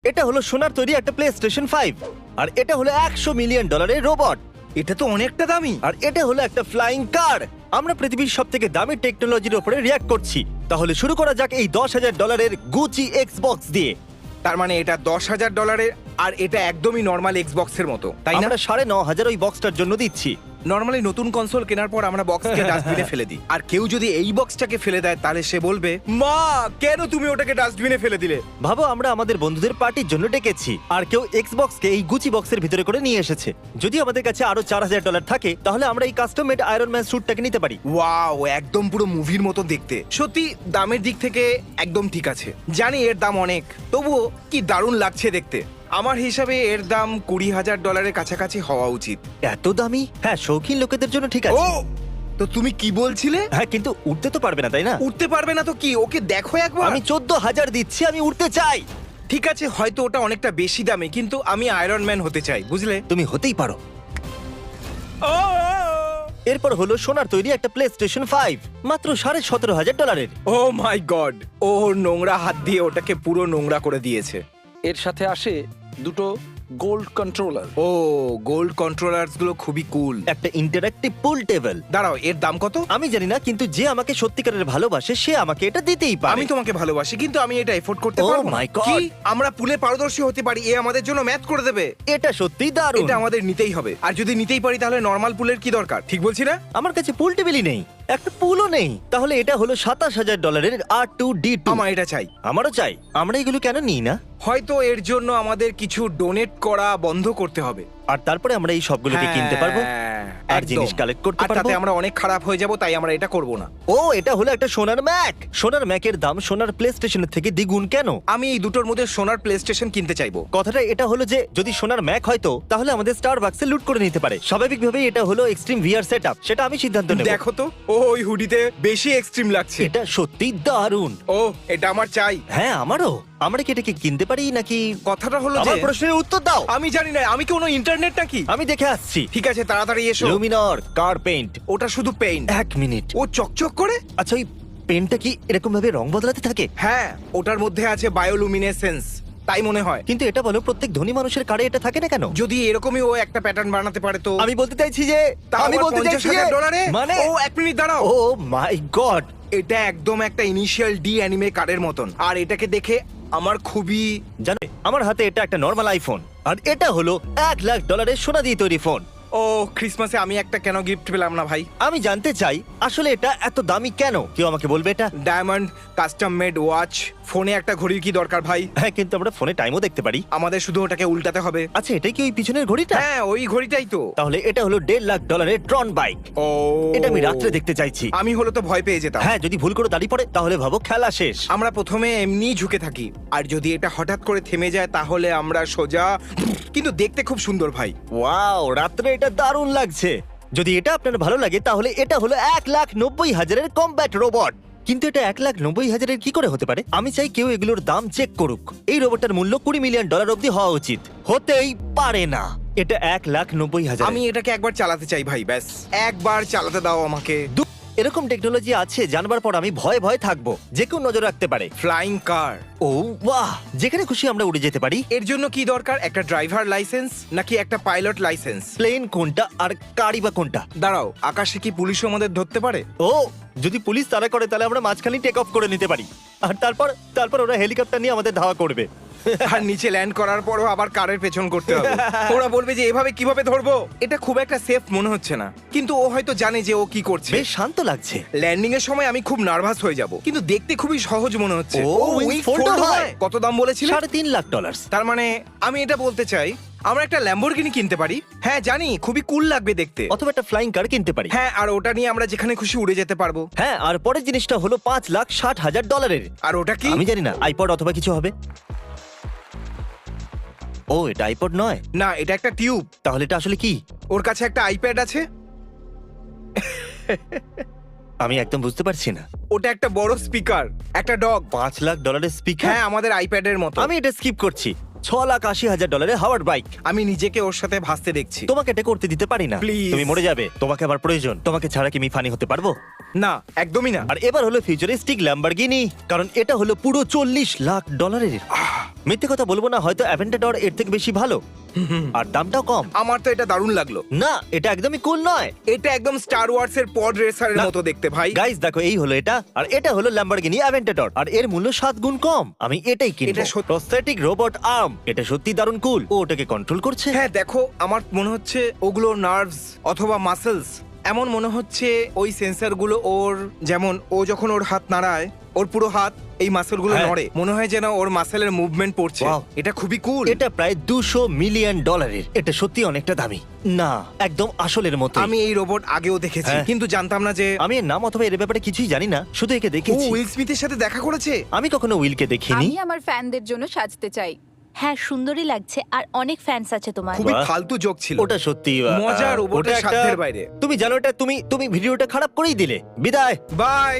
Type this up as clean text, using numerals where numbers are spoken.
এটা হলো সোনার তৈরি একটা প্লে স্টেশন 5, আর এটা হলো $100 মিলিয়ন রোবট, এটা তো অনেকটা দামি। আর এটা হলো একটা ফ্লাইং কার। আমরা পৃথিবীর সব থেকে দামি টেকনোলজির উপরে রিয়াক্ট করছি। তাহলে শুরু করা যাক এই $10,000 গুচি এক্সবক্স দিয়ে। তার মানে এটা $10,000 আর এটা একদমই নর্মাল এক্সবক্সের মতো, তাই না? আমরা 9,500 ওই বক্সটার জন্য দিচ্ছি। নর্মালি নতুন কনসোল কেনার পর আমরা বক্সকে ডাস্টবিনে ফেলে দিই, আর কেউ যদি এই বক্সটাকে ফেলে দেয় তাহলে সে বলবে, মা কেন তুমি ওটাকে ডাস্টবিনে ফেলে দিলে? ভাবো আমরা আমাদের বন্ধুদের পার্টির জন্য ডেকেছি, আর কেউ এক্সবক্সকে এই গুচি বক্সের ভিতরে করে নিয়ে এসেছে। যদি আমাদের কাছে আরো $4,000 থাকে তাহলে আমরা এই কাস্টম মেড আয়রন ম্যান স্যুটটাকে নিতে পারি। ওয়াও, একদম পুরো মুভির মতো দেখতে। সত্যি দামের দিক থেকে একদম ঠিক আছে। জানি এর দাম অনেক, তবুও কি দারুণ লাগছে দেখতে। আমার হিসাবে এর দাম $20,000 কাছাকাছি হওয়া উচিত। এত দামি? হ্যাঁ, শৌখিন লোকেদের জন্য ঠিক ও, আছে। তো তুমি কি বলছিলে? হ্যাঁ, কিন্তু উঠতে তো পারবে না, তাই না? উঠতে পারবে না তো কি? ওকে দেখো একবার। আমি 14,000 দিচ্ছি, আমি উঠতে চাই। ঠিক আছে, হয়তো ওটা অনেকটা বেশি দামে, কিন্তু আমি আয়রন ম্যান হতে চাই, বুঝলে? তুমি হতেই পারো। এরপর হলো সোনার তৈরি একটা প্লে স্টেশন 5, মাত্র $17,500। ও মাই গড, ও নোংরা হাত দিয়ে ওটাকে পুরো নোংরা করে দিয়েছে। এর সাথে আসে দুটো গোল্ড কন্ট্রোলার। ও, গোল্ড কন্ট্রোলারস গুলো খুবই কুল। একটা ইন্টারঅ্যাক্টিভ পুল টেবিল। দাঁড়াও, এর দাম কত? আমি জানি না, কিন্তু যে আমাকে সত্যিকারের ভালোবাসে সে আমাকে এটা দিতেই পারে। আমি তোমাকে ভালোবাসি, কিন্তু আমি এটা এফোর্ড করতে Oh পারবো না। my God! কি আমরা পুলে পারদর্শী হতে পারি? এ আমাদের জন্য ম্যাথ করে দেবে। এটা সত্যিই দারুণ। এটা আমাদের নিতেই হবে, আর যদি নিতেই পারি তাহলে নর্মাল পুলের কি দরকার? ঠিক বলছি না? আমার কাছে পুল টেবিলই নেই, একটা পুলও নেই। তাহলে এটা হলো $27,000 R2D2। আমার এটা চাই। আমারও চাই। আমরা এগুলো কেন নিই না? হয়তো এর জন্য আমাদের কিছু ডোনেট করা বন্ধ করতে হবে, আর তারপরে আমরা এই সবগুলোকে কিনতে পারবো হ্যাঁ, আর একদম। জিনিস কালেক্ট করতে আর পারবো। তাতে আমরা অনেক খারাপ হয়ে যাব, তাই আমরা এটা করব না। ও, এটা হলো একটা সোনার ম্যাক। সোনার ম্যাকের দাম সোনার প্লে স্টেশনের থেকে দ্বিগুণ কেন? আমি এই দুটোর মধ্যে সোনার প্লে স্টেশন কিনতে চাইবো। কথাটা এটা হলো যে যদি সোনার ম্যাক হয়তো তাহলে আমাদের স্টারবাক্সে লুট করে নিতে পারে। স্বাভাবিকভাবেই এটা হলো এক্সট্রিম ভিআর সেটআপ, সেটা আমি সিদ্ধান্ত নেব। দেখো তো, ও ওই হুডিতে বেশি এক্সট্রিম লাগছে। এটা সত্যি দারুণ। ও, এটা আমার চাই। হ্যাঁ, আমারও। আমরা কি এটাকে কিনতে পারি নাকি? কথাটা হলো যে আমার প্রশ্নের উত্তর দাও। আমি জানি না, আমি কি কোনো ইন্টারনেট নাকি? আমি দেখে আসছি। ঠিক আছে, তাড়াতাড়ি এসো। লুমিনর কার পেইন্ট। ওটা শুধু পেইন্ট। 1 মিনিট। ও চকচক করে। আচ্ছা, ওই পেনটা কি এরকম ভাবে রং বদলাতে থাকে? হ্যাঁ, ওটার মধ্যে আছে বায়োলুমিনেসেন্স, তাই মনে হয়। কিন্তু এটা বলো প্রত্যেক ধনী মানুষের কারে এটা থাকে না কেন? যদি এরকমই ও একটা প্যাটার্ন বানাতে পারে তো। আমি বলতে চাইছি যে আমি বলতে চাইছি যে $50,000 মানে ও, এক মিনিট দাঁড়াও। ও মাই গড, এটা একদম একটা ইনিশিয়াল ডি অ্যানিমে কার্ডের মতন, আর এটাকে দেখে আমার খুবই। জানো আমার হাতে এটা একটা নরমাল আইফোন, আর এটা হলো $1,00,000 সোনা দিয়ে তৈরি ফোন। ও, ক্রিসমাসে আমি একটা কেন গিফট পেলাম না ভাই? আমি জানতে চাই আসলে এটা এত দামি কেন? কেউ আমাকে বলবে এটা? Diamond custom made watch. ফোনে একটা ঘড়ির কি দরকার ভাই? হ্যাঁ, কিন্তু আমরা ফোনে টাইমও দেখতে পারি। আমাদের শুধু ওটাকে উল্টাতে হবে। আচ্ছা, এটাই কি ওই পিছনের ঘড়িটা? হ্যাঁ, ওই ঘড়িটাই তো। তাহলে এটা হলো $1,50,000 ট্রন বাইক। ও, এটা আমি রাত্রে দেখতে চাইছি। আমি হলো তো ভয় পেয়ে যেতাম। হ্যাঁ, যদি ভুল করে দাঁড়িয়ে পড়ে তাহলে ভাবো খেলা শেষ। আমরা প্রথমে এমনি ঝুঁকে থাকি, আর যদি এটা হঠাৎ করে থেমে যায় তাহলে আমরা সোজা। কিন্তু দেখতে খুব সুন্দর ভাই। ওয়াও, রাত্রে এটা দারুণ লাগছে। যদি এটা আপনার ভালো লাগে তাহলে এটা হলো 1,90,000 কমব্যাট রোবট। কিন্তু এটা 1,90,000 কি করে হতে পারে? আমি চাই কেউ এগুলোর দাম চেক করুক। এই রোবটটার মূল্য $20 মিলিয়ন অব্দি হওয়া উচিত। হতেই পারে না। এটা 1,90,000। আমি এটাকে একবার চালাতে চাই ভাই, ব্যাস একবার চালাতে দাও আমাকে। এরকম টেকনোলজি আছে জানবার পর আমি ভয়ে ভয়ে থাকবো, যে কেউ নজর রাখতে পারে। ফ্লাইং কার। ও বাহ, যেখানে খুশি আমরা উড়ে যেতে পারি। এর জন্য কি দরকার? একটা ড্রাইভার লাইসেন্স নাকি একটা পাইলট লাইসেন্স? প্লেন কোনটা আর গাড়ি বা কোনটা? দাঁড়াও, আকাশে কি পুলিশও আমাদের ধরতে পারে? ও, যদি পুলিশ তারা করে তাহলে আমরা মাঝখানে টেক অফ করে নিতে পারি, আর তারপর ওরা হেলিকপ্টার নিয়ে আমাদের ধাওয়া করবে। আর নিচে ল্যান্ড করার পরও আবার কারের পেছন করতে হবে। ওরা বলবে যে এভাবে কিভাবে ধরবো? এটা খুব একটা সেফ মনে হচ্ছে না, কিন্তু ও হয়তো জানে যে ও কি করছে। বেশ শান্ত লাগছে। ল্যান্ডিং এর সময় আমি খুব নার্ভাস হয়ে যাব, কিন্তু দেখতে খুবই সহজ মনে হচ্ছে। ও, wings fold হয়। কত দাম বলেছিলে? $3.5 লাখ। তার মানে আমি এটা বলতে চাই আমরা একটা ল্যাম্বরগিনি কিনতে পারি। হ্যাঁ জানি, খুবই কুল লাগবে দেখতে। অথবা একটা ফ্লাইং কার কিনতে পারি। হ্যাঁ, আর ওটা নিয়ে আমরা যেখানে খুশি উড়ে যেতে পারবো। হ্যাঁ, আর পরের জিনিসটা হলো $5,60,000। আর ওটা কি? আমি জানি না, আইপড অথবা কিছু হবে। ও, এটা আইপড নয়। না, এটা একটা টিউব। তাহলে এটা আসলে কি? ওর কাছে একটা আইপ্যাড আছে। আমি একদম বুঝতে পারছি না। ওটা একটা বড় স্পিকার, একটা ডগ। $5,00,000 স্পিকার? হ্যাঁ, আমাদের আইপ্যাডের মতো। আমি এটা স্কিপ করছি। $6,80,000 হাওয়ার্ড বাইক। আমি নিজেকে ওর সাথে ভাসতে দেখছি। তোমাকে এটা করতে দিতে পারি না। Please. তুমি মরে যাবে। তোমাকে আবার প্রয়োজন। তোমাকে ছাড়া কি আমি ফানি হতে পারবো? না, একদমই না। আর এবার হলো ফিউচারিস্টিক ল্যাম্বরগিনি, কারণ এটা হলো পুরো $40 লাখ। মিথ্যে কথা বলবো না, হয়তো অ্যাভেন্টাডর এর থেকে বেশি ভালো আর দামটাও কম। আমার তো এটা দারুণ লাগলো। না, এটা একদমই কুল নয়। এটা একদম স্টার ওয়ার্স এর পড রেসারের না। মতো দেখতে ভাই। গাইস দেখো, এই হলো এটা, আর এটা হলো ল্যাম্বরগিনি অ্যাভেন্টাডর, আর এর মূল্য 7 গুণ কম। আমি এটাই কিনবো। এটা সত্যি- প্রস্থেটিক রোবট আর্ম, এটা সত্যি দারুণ কুল। ও ওটাকে কন্ট্রোল করছে। হ্যাঁ দেখো, আমার মনে হচ্ছে ওগুলো নার্ভস অথবা মাসেলস। এমন মনে হচ্ছে ওই সেন্সরগুলো ওর, যেমন ও যখন ওর হাত নাড়ায়, ওর পুরো হাত এই মাসেলগুলো হ্যাঁ। নড়ে, মনে হয় যেন ওর মাসেলের মুভমেন্ট পড়ছে। Wow. এটা খুবই কুল। এটা প্রায় $200 মিলিয়ন। এটা সত্যি অনেকটা দামি। না, একদম আসলের মতো। আমি এই রোবট আগেও দেখেছি, হ্যাঁ। কিন্তু জানতাম না যে আমি এর নাম অথবা এর ব্যাপারে কিছুই জানি না, শুধু একে ও দেখেছি। উইল স্মিথের সাথে দেখা করেছে। আমি কখনো উইলকে দেখিনি। আমি আমার ফ্যানদের জন্য সাজতে চাই। হ্যাঁ, সুন্দরই লাগছে আর অনেক ফ্যান্স আছে তোমার। খুবই বাহ। ফালতু জোক ছিল। ওটা সত্যি মজা, রোবটের ওটা একটা- সাধ্যের বাইরে। তুমি জানো এটা, তুমি ভিডিওটা খারাপ করেই দিলে। বিদায়। বাই।